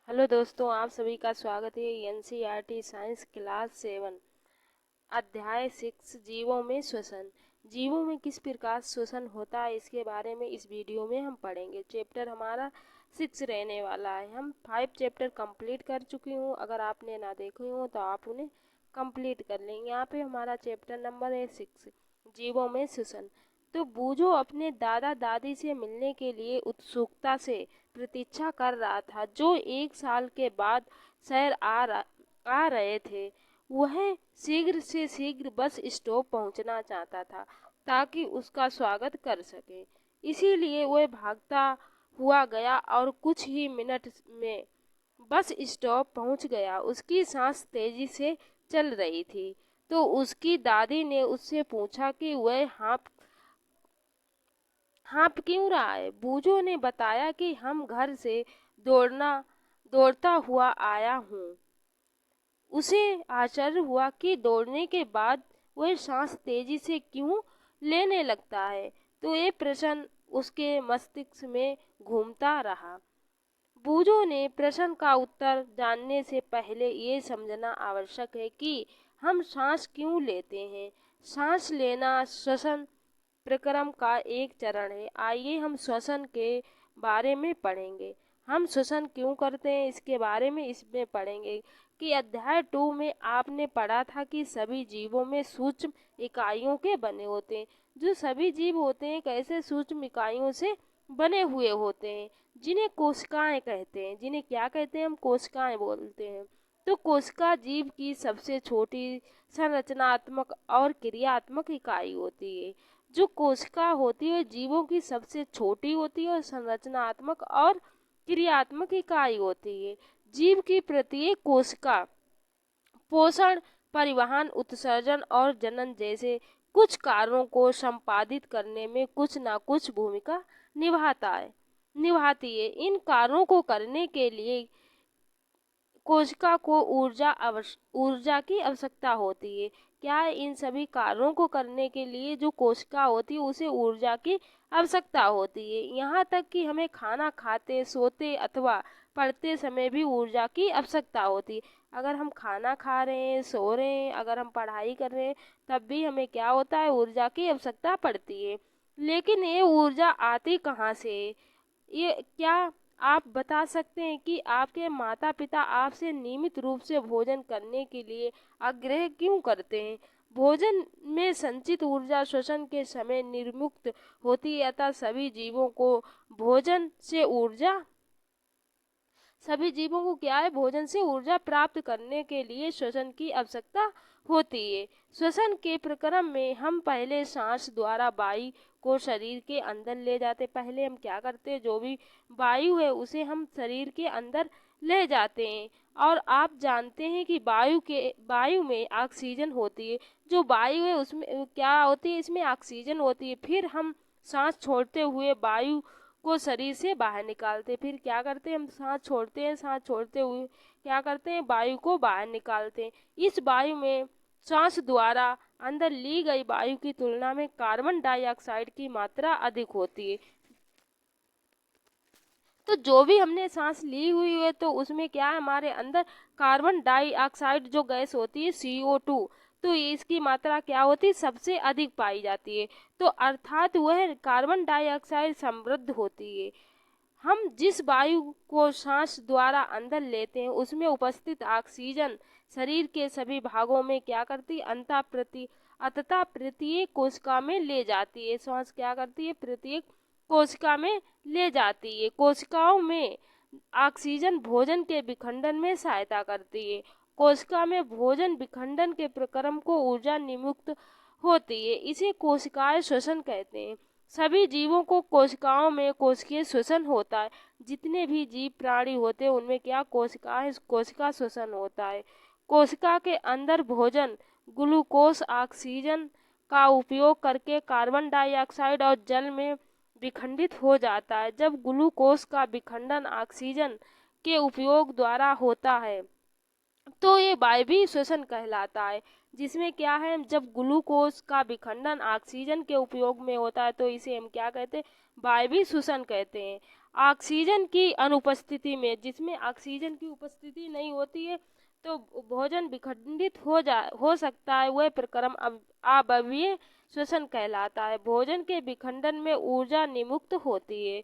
Hello दोस्तों, आप सभी का स्वागत है एनसीईआरटी साइंस क्लास 7 अध्याय 6 जीवों में श्वसन। जीवों में किस प्रकार श्वसन होता है इसके बारे में इस वीडियो में हम पढ़ेंगे। चैप्टर हमारा 6 रहने वाला है। हम 5 चैप्टर कंप्लीट कर चुकी हूँ। अगर आपने ना देखे हो तो आप उन्हें कंप्लीट कर लेंगे। यहाँ पे हमारा चैप्टर नंबर है 6 जीवों में श्वसन। तो बूझो अपने दादा दादी से मिलने के लिए उत्सुकता से प्रतीक्षा कर रहा था, जो 1 साल के बाद शहर आ रहे थे। वह शीघ्र से शीघ्र बस स्टॉप पहुंचना चाहता था ताकि उसका स्वागत कर सके। इसीलिए वह भागता हुआ गया और कुछ ही मिनट में बस स्टॉप पहुंच गया। उसकी सांस तेजी से चल रही थी, तो उसकी दादी ने उससे पूछा कि वह हाँफ क्यों रहा है। बूझो ने बताया कि हम घर से दौड़ता हुआ आया हूँ। उसे आश्चर्य हुआ कि दौड़ने के बाद वह सांस तेजी से क्यों लेने लगता है, तो ये प्रश्न उसके मस्तिष्क में घूमता रहा। बूझो ने प्रश्न का उत्तर जानने से पहले ये समझना आवश्यक है कि हम सांस क्यों लेते हैं। सांस लेना श्वसन प्रक्रम का एक चरण है। आइए हम श्वसन के बारे में पढ़ेंगे। हम श्वसन क्यों करते हैं इसके बारे में इसमें पढ़ेंगे कि अध्याय 2 में आपने पढ़ा था कि सभी जीवों में सूक्ष्म इकाइयों के बने होते हैं। जो सभी जीव होते हैं कैसे सूक्ष्म इकाइयों से बने हुए होते हैं, जिन्हें कोशिकाएं कहते हैं। जिन्हें क्या कहते हैं? हम कोशिकाएं बोलते हैं। तो कोशिका जीव की सबसे छोटी संरचनात्मक और क्रियात्मक इकाई होती है। जो कोशिका होती है जीवों की सबसे छोटी होती है और संरचनात्मक और क्रियात्मक इकाई होती है। जीव की प्रत्येक कोशिका पोषण, परिवहन, उत्सर्जन और जनन जैसे कुछ कार्यों को संपादित करने में कुछ न कुछ भूमिका निभाती है। इन कार्यों को करने के लिए कोशिका को ऊर्जा की आवश्यकता होती है। क्या इन सभी कार्यों को करने के लिए जो कोशिका होती है उसे ऊर्जा की आवश्यकता होती है। यहाँ तक कि हमें खाना खाते, सोते अथवा पढ़ते समय भी ऊर्जा की आवश्यकता होती है। अगर हम खाना खा रहे हैं, सो रहे हैं, अगर हम पढ़ाई कर रहे हैं, तब भी हमें क्या होता है? ऊर्जा की आवश्यकता पड़ती है। लेकिन ये ऊर्जा आती कहाँ से? ये क्या आप बता सकते हैं कि आपके माता पिता आपसे नियमित रूप से भोजन करने के लिए आग्रह क्यों करते हैं? भोजन में संचित ऊर्जा श्वसन के समय निर्मुक्त होती है, अतः सभी जीवों को क्या है? भोजन से ऊर्जा प्राप्त करने के लिए श्वसन की आवश्यकता होती है। श्वसन के प्रक्रम में हम पहले सांस द्वारा वायु को शरीर के अंदर ले जाते। पहले हम क्या करते हैं? जो भी वायु है उसे हम शरीर के अंदर ले जाते हैं। और आप जानते हैं कि वायु में ऑक्सीजन होती है। जो वायु है उसमें क्या होती है? इसमें ऑक्सीजन होती है। फिर हम सांस छोड़ते हुए वायु को शरीर से बाहर निकालते। फिर क्या करते हैं? हम सांस छोड़ते हैं, सांस छोड़ते हुए क्या करते हैं? वायु को बाहर निकालते हैं। इस वायु में सांस द्वारा अंदर ली गई वायु की तुलना में कार्बन डाइऑक्साइड की मात्रा अधिक होती है। तो जो भी हमने सांस ली हुई है तो उसमें क्या है? हमारे अंदर कार्बन डाइऑक्साइड जो गैस होती है CO2, तो इसकी मात्रा क्या होती है? सबसे अधिक पाई जाती है। तो अर्थात वह कार्बन डाइऑक्साइड समृद्ध होती है। हम जिस वायु को सांस द्वारा अंदर लेते हैं उसमें उपस्थित ऑक्सीजन शरीर के सभी भागों में क्या करती है? अंततः प्रत्येक कोशिका में ले जाती है। सांस क्या करती है? प्रत्येक कोशिका में ले जाती है। कोशिकाओं में ऑक्सीजन भोजन के विखंडन में सहायता करती है। कोशिका में भोजन विखंडन के प्रक्रम को ऊर्जा निमुक्त होती है। इसे कोशिकाएं श्वसन कहते हैं। सभी जीवों को कोशिकाओं में कोशिकीय श्वसन होता है। जितने भी जीव प्राणी होते हैं उनमें क्या कोशिका श्वसन होता है। कोशिका के अंदर भोजन ग्लूकोज ऑक्सीजन का उपयोग करके कार्बन डाइऑक्साइड और जल में विखंडित हो जाता है। जब ग्लूकोज का विखंडन ऑक्सीजन के उपयोग द्वारा होता है तो ये वायवीय श्वसन कहलाता है। जिसमें क्या है? जब ग्लूकोज का विखंडन ऑक्सीजन के उपयोग में होता है तो इसे हम क्या कहते हैं? वायवीय श्वसन कहते हैं। ऑक्सीजन की अनुपस्थिति में, जिसमें ऑक्सीजन की उपस्थिति नहीं होती है तो भोजन विखंडित हो सकता है। वह प्रक्रम अवयवीय श्वसन कहलाता है। भोजन के विखंडन में ऊर्जा निमुक्त होती है।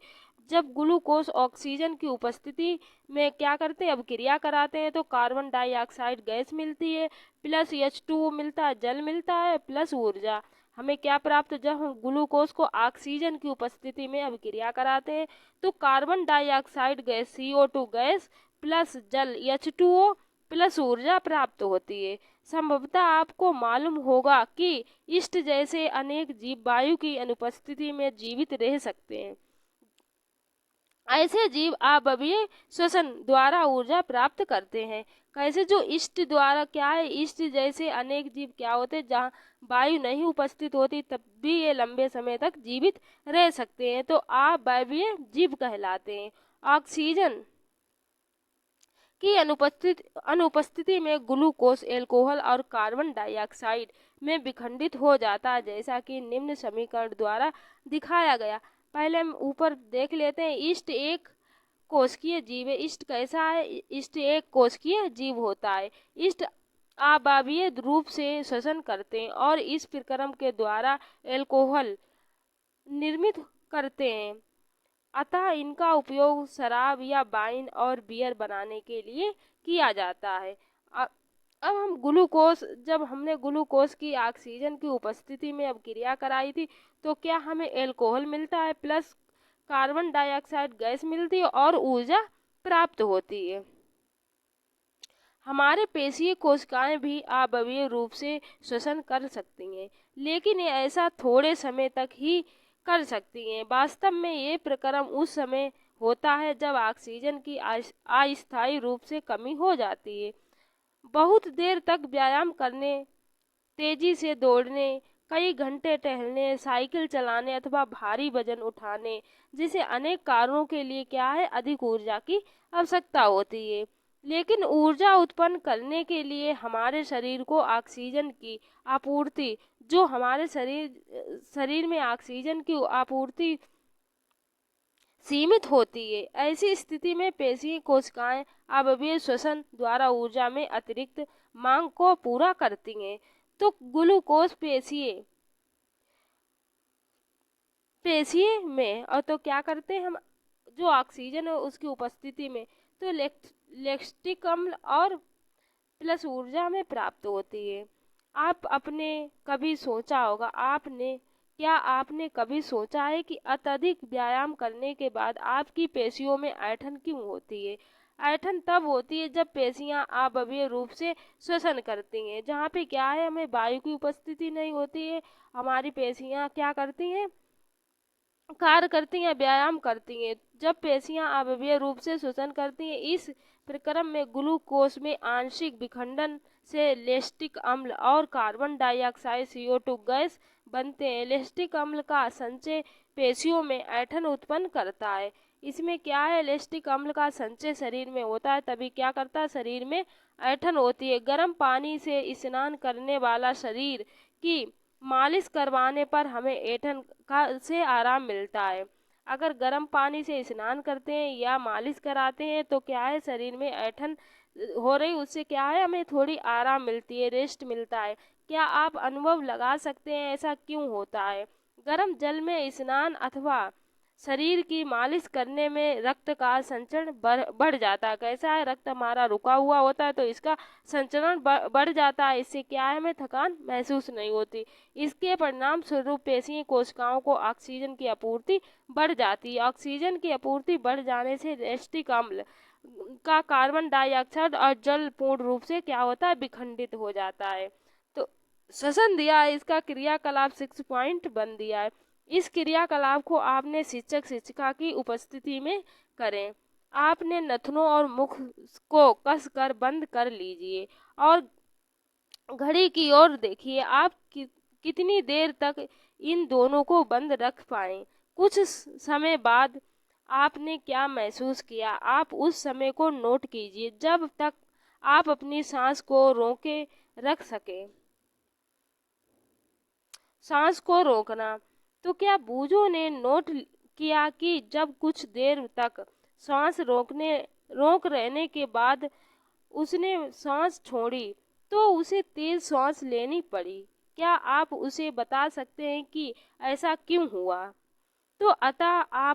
जब ग्लूकोज ऑक्सीजन की उपस्थिति में क्या करते हैं, अब क्रिया कराते हैं, तो कार्बन डाइऑक्साइड गैस मिलती है, प्लस H2O मिलता है, जल मिलता है, प्लस ऊर्जा। हमें क्या प्राप्त, जब हम ग्लूकोज को ऑक्सीजन की उपस्थिति में अभिक्रिया कराते हैं तो carbon dioxide gas CO2 gas plus जल H2O प्लस ऊर्जा प्राप्त होती है। संभवतः आपको मालूम होगा कि इष्ट जैसे अनेक जीव वायु की अनुपस्थिति में जीवित रह सकते हैं। ऐसे जीव अवयवीय श्वसन द्वारा ऊर्जा प्राप्त करते हैं। कैसे, जो इष्ट द्वारा क्या है, इष्ट जैसे अनेक जीव क्या होते हैं, जहाँ वायु नहीं उपस्थित होती तब भी ये लंबे समय तक जीवित रह सकते हैं, तो अवयवीय जीव कहलाते हैं। ऑक्सीजन की अनुपस्थिति में ग्लूकोज एल्कोहल और कार्बन डाइऑक्साइड में विखंडित हो जाता है, जैसा कि निम्न समीकरण द्वारा दिखाया गया। पहले हम ऊपर देख लेते हैं। इष्ट एक कोशिकीय जीव है। इष्ट कैसा है, इष्ट एक कोशिकीय जीव होता है। इष्ट अवायवीय रूप से श्वसन करते हैं और इस प्रक्रम के द्वारा एल्कोहल निर्मित करते हैं, अतः इनका उपयोग शराब या वाइन और बियर बनाने के लिए किया जाता है। अब हम ग्लूकोज, जब हमने ग्लूकोज की ऑक्सीजन की उपस्थिति में अब क्रिया कराई थी तो क्या हमें एल्कोहल मिलता है, प्लस कार्बन डाइऑक्साइड गैस मिलती है और ऊर्जा प्राप्त होती है। हमारे पेशीय कोशिकाएं भी अवायवीय रूप से श्वसन कर सकती हैं, लेकिन ये ऐसा थोड़े समय तक ही कर सकती हैं। वास्तव में ये प्रक्रम उस समय होता है जब ऑक्सीजन की अस्थायी रूप से कमी हो जाती है। बहुत देर तक व्यायाम करने, तेजी से दौड़ने, कई घंटे टहलने, साइकिल चलाने अथवा भारी वजन उठाने जैसे अनेक कारणों के लिए क्या है, अधिक ऊर्जा की आवश्यकता होती है। लेकिन ऊर्जा उत्पन्न करने के लिए हमारे शरीर को ऑक्सीजन की आपूर्ति, जो हमारे शरीर में ऑक्सीजन की आपूर्ति सीमित होती है। ऐसी स्थिति में पेशीय कोशिकाएं अवायवीय श्वसन द्वारा ऊर्जा में अतिरिक्त मांग को पूरा करती हैं। तो ग्लूकोज पेशीय में, और तो क्या करते हैं हम, जो ऑक्सीजन है उसकी उपस्थिति में तो लैक्टिक अम्ल और प्लस ऊर्जा में प्राप्त होती है। आपने कभी सोचा है कि अत्यधिक व्यायाम करने के बाद आपकी पेशियों में ऐंठन क्यों होती है? ऐंठन तब होती है जब पेशियां अवायवीय रूप से श्वसन करती हैं, जहाँ पे क्या है, हमें वायु की उपस्थिति नहीं होती है। हमारी पेशियां क्या करती हैं, कार्य करती हैं, व्यायाम करती हैं। जब पेशियां अवायवीय रूप से श्वसन करती हैं, इस प्रक्रम में ग्लूकोज में आंशिक विखंडन से लैक्टिक अम्ल और कार्बन डाइऑक्साइड CO2 गैस बनते हैं। लैक्टिक अम्ल का संचय पेशियों में ऐंठन उत्पन्न करता है। इसमें क्या है, लैक्टिक अम्ल का संचय शरीर में होता है, तभी क्या करता है, शरीर में ऐंठन होती है। गर्म पानी से स्नान करने वाला शरीर की मालिश करवाने पर हमें ऐंठन से आराम मिलता है। अगर गर्म पानी से स्नान करते हैं या मालिश कराते हैं तो क्या है, शरीर में ऐंठन हो रही, उससे क्या है, हमें थोड़ी आराम मिलती है, रेस्ट मिलता है। क्या आप अनुभव लगा सकते हैं ऐसा क्यों होता है? गर्म जल में स्नान अथवा शरीर की मालिश करने में रक्त का संचरण बढ़ जाता है। कैसा है, रक्त हमारा रुका हुआ होता है तो इसका संचरण बढ़ जाता है। इससे क्या है, हमें थकान महसूस नहीं होती। इसके परिणाम स्वरूप पेशीय कोशिकाओं को ऑक्सीजन की आपूर्ति बढ़ जाती है। ऑक्सीजन की आपूर्ति बढ़ जाने से लैक्टिक अम्ल का कार्बन डाइऑक्साइड और जल पूर्ण रूप से क्या होता है, विखंडित हो जाता है। तो श्वसन दिया है, इसका क्रियाकलाप 6.1 दिया है। इस क्रियाकलाप को आपने शिक्षक शिक्षिका की उपस्थिति में करें। आपने नथनों और मुख को कसकर बंद कर लीजिए और घड़ी की ओर देखिए। आप कितनी देर तक इन दोनों को बंद रख पाए। कुछ समय बाद आपने क्या महसूस किया, आप उस समय को नोट कीजिए जब तक आप अपनी सांस को रोके रख सके। सांस को रोकना, तो क्या बूझों ने नोट किया कि जब कुछ देर तक सांस रोक रहने के बाद उसने सांस छोड़ी तो उसे तेज सांस लेनी पड़ी। क्या आप उसे बता सकते हैं कि ऐसा क्यों हुआ? तो अतः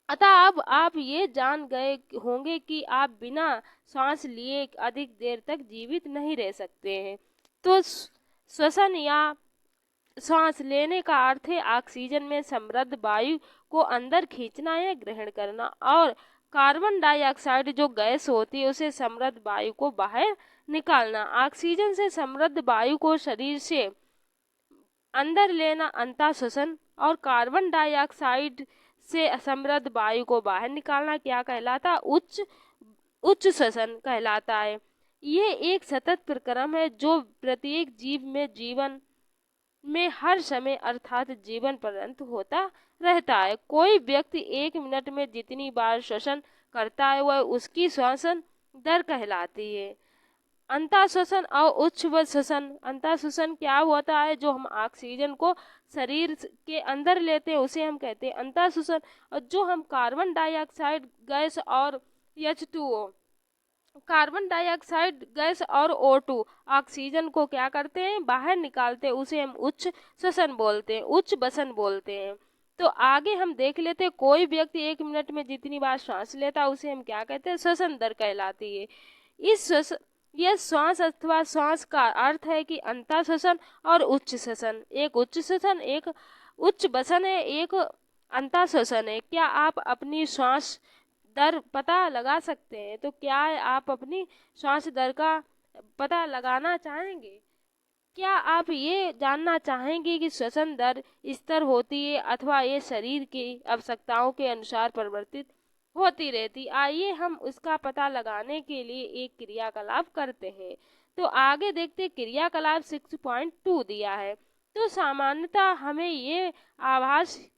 अब आप ये जान गए होंगे कि आप बिना सांस लिए अधिक देर तक जीवित नहीं रह सकते हैं। तो श्वसन या सांस लेने का अर्थ है ऑक्सीजन में समृद्ध वायु को अंदर खींचना या ग्रहण करना, और कार्बन डाइऑक्साइड जो गैस होती है उसे समृद्ध वायु को बाहर निकालना। ऑक्सीजन से समृद्ध वायु को शरीर से अंदर लेना अंतःश्वसन, और कार्बन डाइऑक्साइड से समृद्ध वायु को बाहर निकालना क्या कहलाता? उच्च श्वसन कहलाता है। ये एक सतत प्रक्रम है जो प्रत्येक जीव में जीवन में हर समय अर्थात जीवन पर्यंत होता रहता है। कोई व्यक्ति 1 मिनट में जितनी बार श्वसन करता है वह उसकी श्वसन दर कहलाती है। अंतःश्वसन और उच्च श्वसन। अंतःश्वसन क्या होता है? जो हम ऑक्सीजन को शरीर के अंदर लेते हैं उसे हम कहते हैं अंतःश्वसन, और जो हम कार्बन डाइऑक्साइड गैस और H2O कार्बन डाइऑक्साइड गैस और O2 ऑक्सीजन को क्या करते हैं? बाहर निकालते हैं, उसे हम उच्च श्वसन बोलते हैं, उच्च वसन बोलते हैं। तो आगे हम देख लेते हैं, कोई व्यक्ति 1 मिनट में जितनी बार सांस लेता है उसे हम क्या कहते हैं? श्वसन दर कहलाती है। यह श्वास अथवा श्वास का अर्थ है कि अंतःश्वसन और उच्च श्वसन। एक उच्च श्वसन, एक उच्च वसन है, एक अंतःश्वसन है। क्या आप अपनी श्वास दर पता लगा सकते हैं? तो क्या आप अपनी श्वास दर का पता लगाना चाहेंगे? क्या आप ये जानना चाहेंगे कि श्वसन दर स्थिर होती है अथवा ये शरीर की आवश्यकताओं के अनुसार परिवर्तित होती रहती? आइए हम उसका पता लगाने के लिए एक क्रियाकलाप करते हैं। तो आगे देखते क्रियाकलाप 6.2 दिया है। तो सामान्यतः हमें ये आभास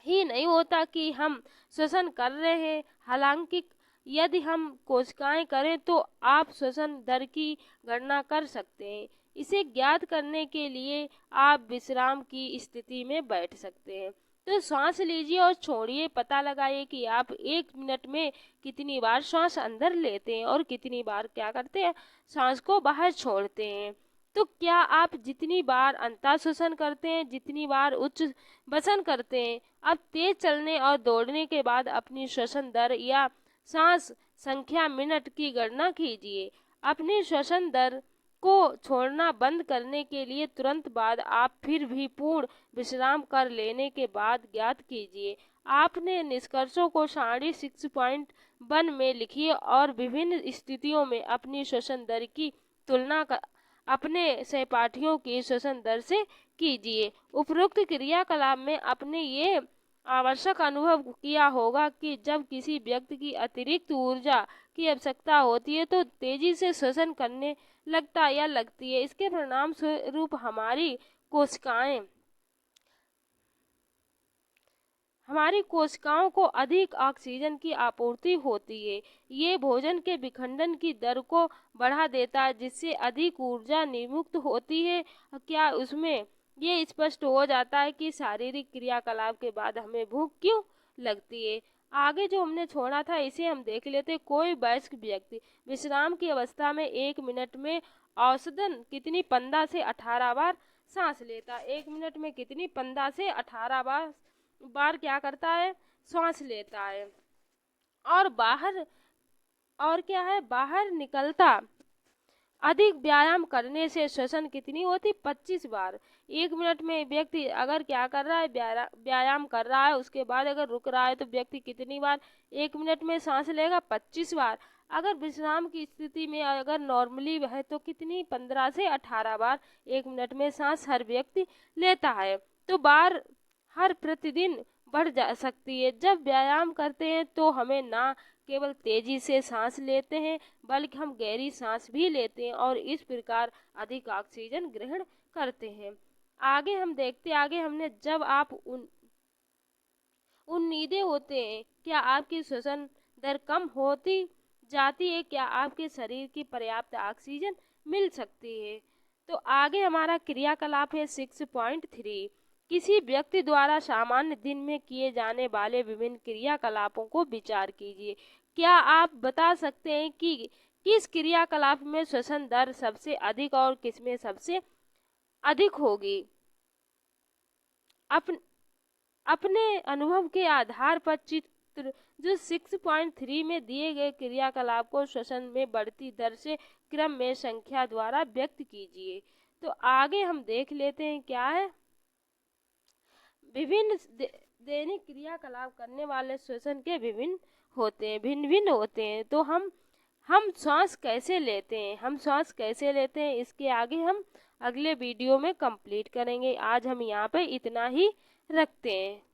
ही नहीं होता कि हम श्वसन कर रहे हैं। हालांकि यदि हम कोशिकाएं करें तो आप श्वसन दर की गणना कर सकते हैं। इसे ज्ञात करने के लिए आप विश्राम की स्थिति में बैठ सकते हैं। तो सांस लीजिए और छोड़िए, पता लगाइए कि आप 1 मिनट में कितनी बार सांस अंदर लेते हैं और कितनी बार क्या करते हैं? सांस को बाहर छोड़ते हैं। तो क्या आप जितनी बार अंतःश्वसन करते हैं, जितनी बार उच्च वसन करते हैं, अब तेज चलने और दौड़ने के बाद अपनी श्वसन दर या सांस संख्या मिनट की गणना कीजिए। अपनी श्वसन दर को छोड़ना बंद करने के लिए तुरंत बाद आप फिर भी पूर्ण विश्राम कर लेने के बाद ज्ञात कीजिए। आपने निष्कर्षों को सारणी 6.1 में लिखिए और विभिन्न स्थितियों में अपनी श्वसन दर की तुलना अपने सहपाठियों की श्वसन दर से कीजिए। उपरोक्त क्रियाकलाप में आपने ये आवश्यक अनुभव किया होगा कि जब किसी व्यक्ति की अतिरिक्त ऊर्जा की आवश्यकता होती है तो तेजी से श्वसन करने लगता या लगती है। इसके परिणाम स्वरूप हमारी कोशिकाओं को अधिक ऑक्सीजन की आपूर्ति होती है। ये भोजन के विखंडन की दर को बढ़ा देता है जिससे अधिक ऊर्जा निर्मुक्त होती है। क्या उसमें ये स्पष्ट हो जाता है कि शारीरिक क्रियाकलाप के बाद हमें भूख क्यों लगती है? आगे जो हमने छोड़ा था इसे हम देख लेते। कोई वयस्क व्यक्ति विश्राम की अवस्था में 1 मिनट में औसतन कितनी 15 से 18 बार सांस लेता है? 1 मिनट में कितनी 15 से 18 बार क्या करता है? सांस लेता है। और बाहर निकलता। अधिक व्यायाम करने से श्वसन कितनी होती? 25 बार। 1 मिनट में व्यक्ति अगर क्या कर रहा है? व्यायाम कर रहा है, उसके बाद अगर रुक रहा है तो व्यक्ति कितनी बार 1 मिनट में सांस लेगा? 25 बार। अगर विश्राम की स्थिति में अगर नॉर्मली है तो कितनी? 15 से 18 बार 1 मिनट में सांस हर व्यक्ति लेता है। तो बार हर प्रतिदिन बढ़ जा सकती है। जब व्यायाम करते हैं तो हमें ना केवल तेजी से सांस लेते हैं बल्कि हम गहरी सांस भी लेते हैं और इस प्रकार अधिक ऑक्सीजन ग्रहण करते हैं। आगे हम देखते आगे हमने जब आप उम्मीदें होते हैं, क्या आपकी श्वसन दर कम होती जाती है? क्या आपके शरीर की पर्याप्त ऑक्सीजन मिल सकती है? तो आगे हमारा क्रियाकलाप है 6.3। किसी व्यक्ति द्वारा सामान्य दिन में किए जाने वाले विभिन्न क्रियाकलापों को विचार कीजिए। क्या आप बता सकते हैं कि किस क्रियाकलाप में श्वसन दर सबसे अधिक और किसमें सबसे अधिक होगी? अप, अपने अनुभव के आधार पर चित्र जो 6.3 में दिए गए क्रियाकलाप को श्वसन में बढ़ती दर से क्रम में संख्या द्वारा व्यक्त कीजिए। तो आगे हम देख लेते हैं क्या है। विभिन्न दैनिक क्रियाकलाप करने वाले श्वसन के भिन्न भिन्न होते हैं। तो हम श्वास कैसे लेते हैं इसके आगे हम अगले वीडियो में कंप्लीट करेंगे। आज हम यहाँ पे इतना ही रखते हैं।